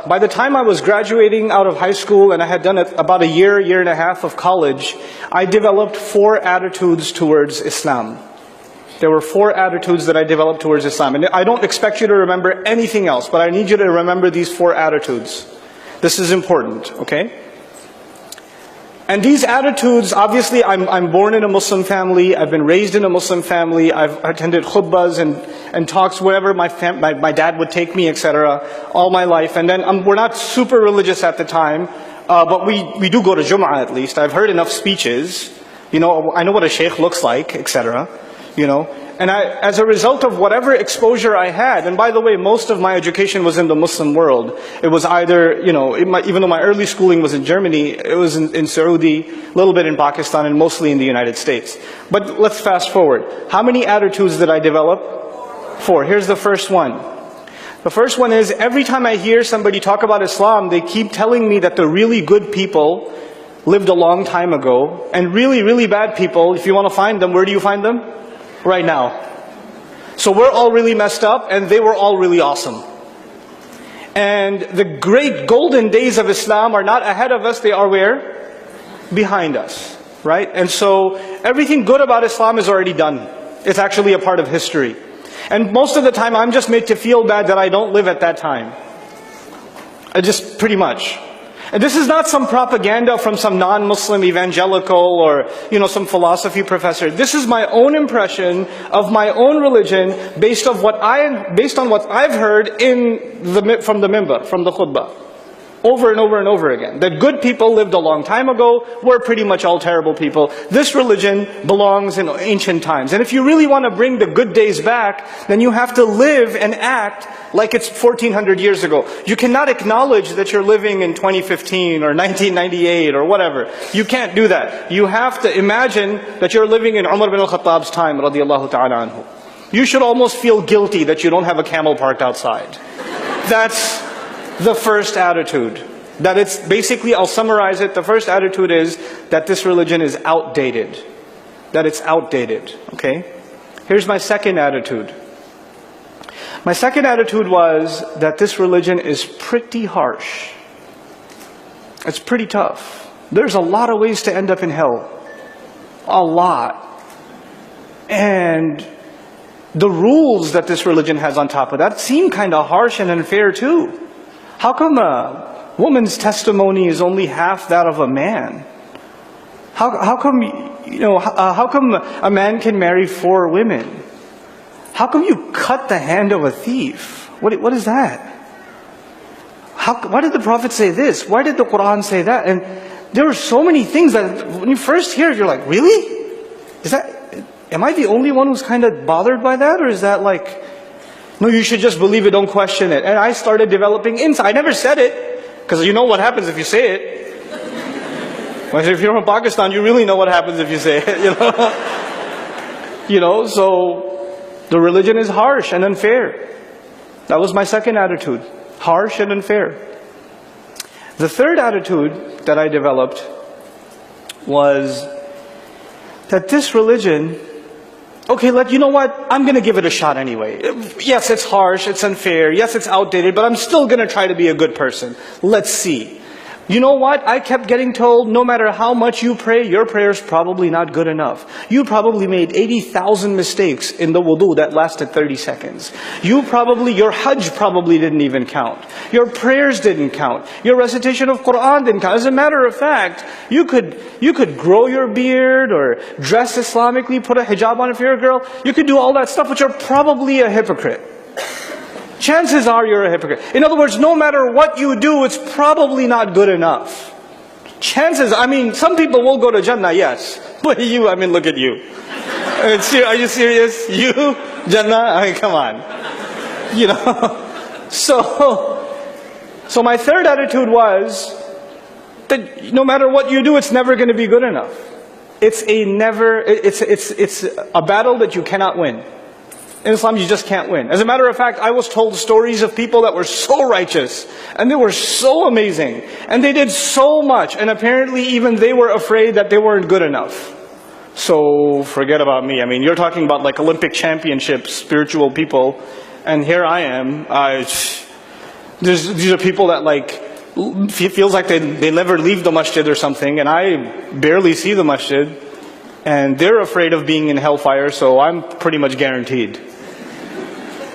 by the time I was graduating out of high school and I had done about a year, year and a half of college, I developed 4 attitudes towards Islam. There were 4 attitudes that I developed towards Islam. And I don't expect you to remember anything else, but I need you to remember these 4 attitudes. This is important, okay? And these attitudes, obviously, I'm born in a Muslim family. I've been raised in a Muslim family. I've attended khutbahs and talks wherever my dad would take me, etc., all my life. And then we're not super religious at the time, but we do go to Jum'ah at least. I've heard enough speeches. You know, I know what a sheikh looks like, etc., you know. And as a result of whatever exposure I had, and by the way, most of my education was in the Muslim world. It was either, you know, even though my early schooling was in Germany, it was in Saudi, a little bit in Pakistan, and mostly in the United States. But let's fast forward. How many attitudes did I develop? 4. Here's the first one. The first one is, every time I hear somebody talk about Islam, they keep telling me that the really good people lived a long time ago, and really, really bad people, if you want to find them, where do you find them? Right now. So we're all really messed up, and they were all really awesome. And the great golden days of Islam are not ahead of us, they are where? Behind us, right? And so everything good about Islam is already done. It's actually a part of history. And most of the time I'm just made to feel bad that I don't live at that time. Just pretty much. And this is not some propaganda from some non-Muslim evangelical or, you know, some philosophy professor. This is my own impression of my own religion based on what I've heard from the minbar, from the khutbah. Over and over and over again. That good people lived a long time ago, we're pretty much all terrible people. This religion belongs in ancient times. And if you really want to bring the good days back, then you have to live and act like it's 1400 years ago. You cannot acknowledge that you're living in 2015 or 1998 or whatever. You can't do that. You have to imagine that you're living in Umar bin al-Khattab's time, radiyallahu ta'ala anhu. You should almost feel guilty that you don't have a camel parked outside. That's the first attitude. That it's basically, I'll summarize it. The first attitude is that this religion is outdated. That it's outdated, okay? Here's my second attitude. My second attitude was that this religion is pretty harsh. It's pretty tough. There's a lot of ways to end up in hell. A lot. And the rules that this religion has on top of that seem kind of harsh and unfair too. How come a woman's testimony is only half that of a man? How come, you know, how come a man can marry 4 women? How come you cut the hand of a thief? What is that? Why did the Prophet say this? Why did the Quran say that? And there are so many things that when you first hear it, you're like, really? Am I the only one who's kind of bothered by that? Or is that like, no, you should just believe it, don't question it. And I started developing insight. I never said it, because you know what happens if you say it. Well, if you're from Pakistan, you really know what happens if you say it, you know. You know, so the religion is harsh and unfair. That was my second attitude. Harsh and unfair. The third attitude that I developed was that this religion, okay, you know what? I'm going to give it a shot anyway. Yes, it's harsh, it's unfair, yes, it's outdated, but I'm still going to try to be a good person. Let's see. You know what? I kept getting told, no matter how much you pray, your prayer's probably not good enough. You probably made 80,000 mistakes in the wudu that lasted 30 seconds. Your hajj probably didn't even count. Your prayers didn't count. Your recitation of Quran didn't count. As a matter of fact, you could grow your beard or dress Islamically, put a hijab on if you're a girl. You could do all that stuff, but you're probably a hypocrite. Chances are you're a hypocrite. In other words, no matter what you do, it's probably not good enough. Some people will go to Jannah, yes. But you, look at you. Are you serious? You? Jannah? Come on. You know. So my third attitude was that no matter what you do, it's never going to be good enough. It's a battle that you cannot win. In Islam, you just can't win. As a matter of fact, I was told stories of people that were so righteous, and they were so amazing, and they did so much, and apparently even they were afraid that they weren't good enough. So forget about me. You're talking about like Olympic championships, spiritual people, and here I am. These are people that feels like they never leave the masjid or something, and I barely see the masjid, and they're afraid of being in hellfire, so I'm pretty much guaranteed.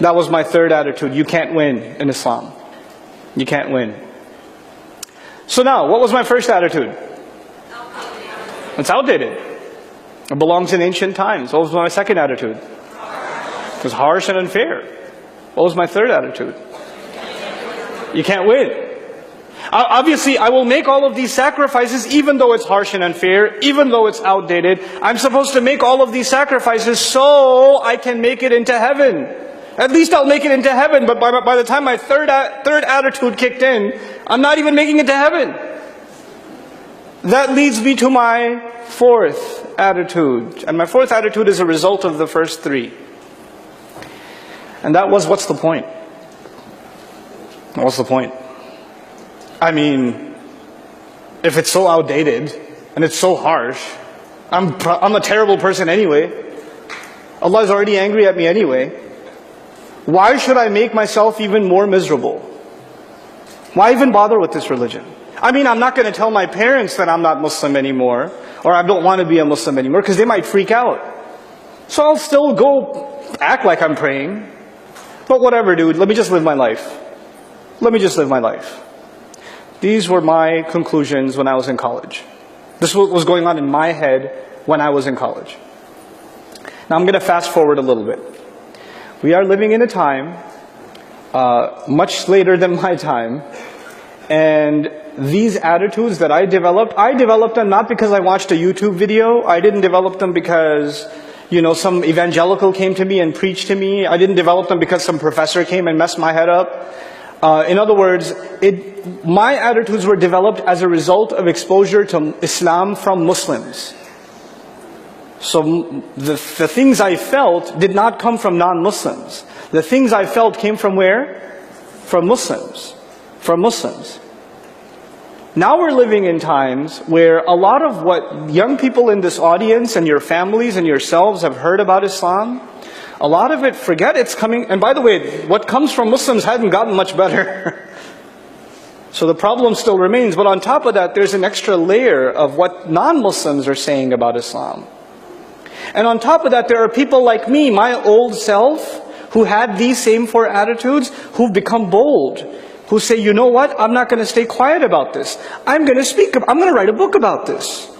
That was my third attitude. You can't win in Islam. You can't win. So now, what was my first attitude? It's outdated. It belongs in ancient times. What was my second attitude? It was harsh and unfair. What was my third attitude? You can't win. Obviously, I will make all of these sacrifices even though it's harsh and unfair, even though it's outdated. I'm supposed to make all of these sacrifices so I can make it into heaven. At least I'll make it into heaven, but by the time my third attitude kicked in, I'm not even making it to heaven. That leads me to my fourth attitude. And my fourth attitude is a result of the first three. And that was, what's the point? What's the point? I mean, if it's so outdated and it's so harsh, I'm a terrible person anyway. Allah is already angry at me anyway. Why should I make myself even more miserable? Why even bother with this religion? I mean, I'm not going to tell my parents that I'm not Muslim anymore, or I don't want to be a Muslim anymore, because they might freak out. So I'll still go act like I'm praying. But whatever, dude, let me just live my life. Let me just live my life. These were my conclusions when I was in college. This is what was going on in my head when I was in college. Now I'm going to fast forward a little bit. We are living in a time much later than my time, and these attitudes that I developed them not because I watched a YouTube video. I didn't develop them because, some evangelical came to me and preached to me. I didn't develop them because some professor came and messed my head up. In other words, my attitudes were developed as a result of exposure to Islam from Muslims. So the things I felt did not come from non-Muslims. The things I felt came from where? From Muslims. From Muslims. Now we're living in times where a lot of what young people in this audience and your families and yourselves have heard about Islam, a lot of it, forget it's coming. And by the way, what comes from Muslims hasn't gotten much better. So the problem still remains. But on top of that, there's an extra layer of what non-Muslims are saying about Islam. And on top of that, there are people like me, my old self, who had these same four attitudes, who've become bold, who say, you know what, I'm not going to stay quiet about this. I'm going to write a book about this.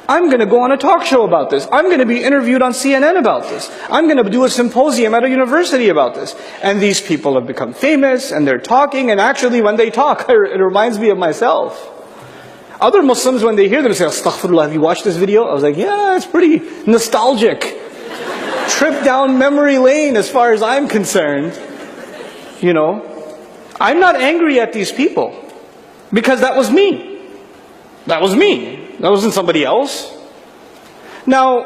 I'm going to go on a talk show about this. I'm going to be interviewed on CNN about this. I'm going to do a symposium at a university about this. And these people have become famous, and they're talking, and actually when they talk, it reminds me of myself. Other Muslims, when they hear them, say, Astaghfirullah, have you watched this video? I was like, yeah, it's pretty nostalgic. Trip down memory lane as far as I'm concerned. I'm not angry at these people, because that was me. That was me. That wasn't somebody else. Now,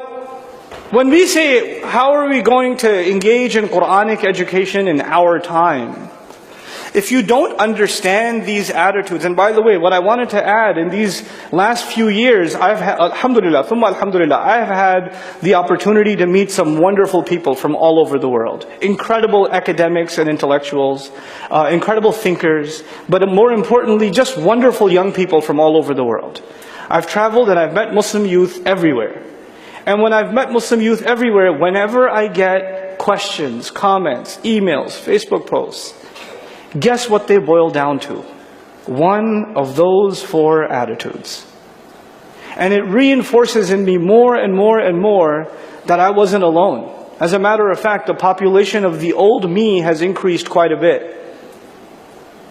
when we say, how are we going to engage in Quranic education in our time? If you don't understand these attitudes, and by the way, what I wanted to add, in these last few years, I've had, alhamdulillah, thumma alhamdulillah, I have had the opportunity to meet some wonderful people from all over the world. Incredible academics and intellectuals, incredible thinkers, but more importantly, just wonderful young people from all over the world. I've traveled and I've met Muslim youth everywhere. And when I've met Muslim youth everywhere, whenever I get questions, comments, emails, Facebook posts, guess what they boil down to? One of those four attitudes. And it reinforces in me more and more and more that I wasn't alone. As a matter of fact, the population of the old me has increased quite a bit.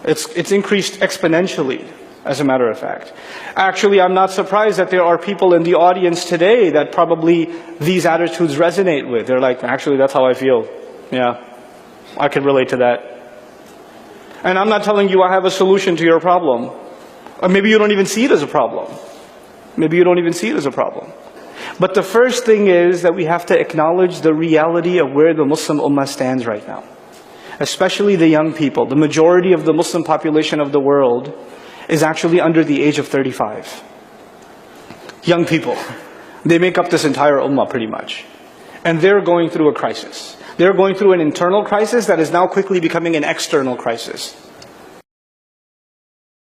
It's increased exponentially, as a matter of fact. Actually, I'm not surprised that there are people in the audience today that probably these attitudes resonate with. They're like, actually, that's how I feel. Yeah, I can relate to that. And I'm not telling you I have a solution to your problem. Or maybe you don't even see it as a problem. Maybe you don't even see it as a problem. But the first thing is that we have to acknowledge the reality of where the Muslim Ummah stands right now. Especially the young people. The majority of the Muslim population of the world is actually under the age of 35. Young people. They make up this entire Ummah pretty much. And they're going through a crisis. They're going through an internal crisis that is now quickly becoming an external crisis.